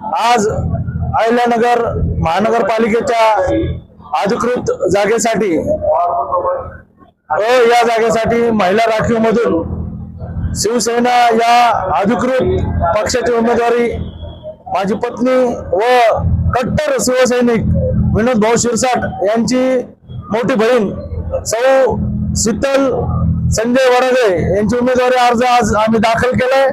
आज अहिल्यानगर महानगरपालिकेच्या अधिकृत जागेसाठी या जागेसाठी महिला राखीव मधून शिवसेना या अधिकृत पक्षाची उमेदवारी माझी पत्नी व कट्टर शिवसैनिक विनोद भाऊ शिरसाट यांची मोठी बहीण सौ शीतल संजय वरदे यांची उमेदवारी अर्ज आज आम्ही दाखल केलाय।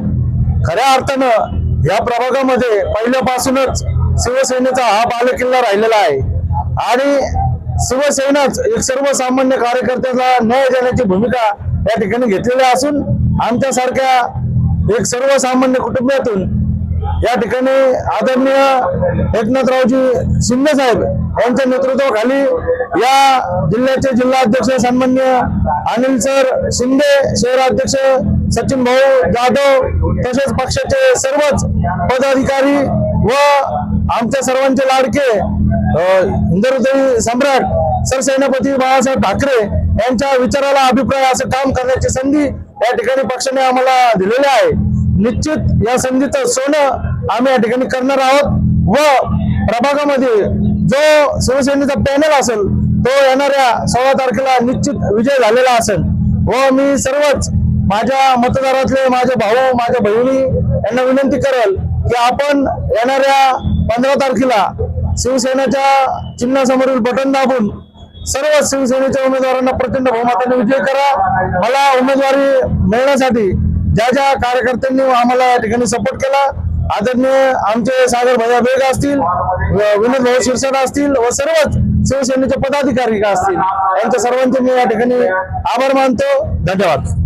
खऱ्या अर्थानं या प्रभागामध्ये पहिल्यापासूनच शिवसेनेचा हा बालेकिल्ला राहिलेला आहे आणि शिवसेनाच एक सर्वसामान्य कार्यकर्त्याला न्याय देण्याची भूमिका या ठिकाणी घेतलेली असून आमच्यासारख्या एक सर्वसामान्य कुटुंबातून या ठिकाणी आदरणीय एकनाथरावजी शिंदे साहेब यांच्या नेतृत्वाखाली या जिल्ह्याचे जिल्हाध्यक्ष सन्माननीय अनिल सर शिंदे, शहराध्यक्ष सचिन भाऊ जाधव तसेच पक्षाचे सर्वच पदाधिकारी व आमच्या सर्वांचे लाडके हिंदुहृदयी सम्राट सरसेनापती बाळासाहेब ठाकरे यांच्या विचाराला अभिप्राय असं काम करण्याची संधी या ठिकाणी पक्षाने आम्हाला दिलेली आहे। निश्चित या संधीचं सोनं आम्ही या ठिकाणी करणार आहोत व प्रभागामध्ये जो शिवसेनेचा पॅनल असेल तो येणाऱ्या 16 तारखेला निश्चित विजय झालेला असेल व मी सर्वच माझ्या मतदारातले माझे भाऊ माझ्या बहिणी यांना विनंती करेल की आपण येणाऱ्या 15 तारखेला शिवसेनेच्या चिन्हासमोरील बटन दाबून सर्व शिवसेनेच्या उमेदवारांना प्रचंड बहुमताने विजय करा। मला उमेदवारी मिळण्यासाठी ज्या ज्या कार्यकर्त्यांनी आम्हाला या ठिकाणी सपोर्ट केला आदरणीय आमचे सागर भैया बेग असतील, विनोद भाऊ शिरसाट असतील व सर्वच शिवसेनेचे पदाधिकारी असतील यांच्या सर्वांचे मी या ठिकाणी आभार मानतो। धन्यवाद।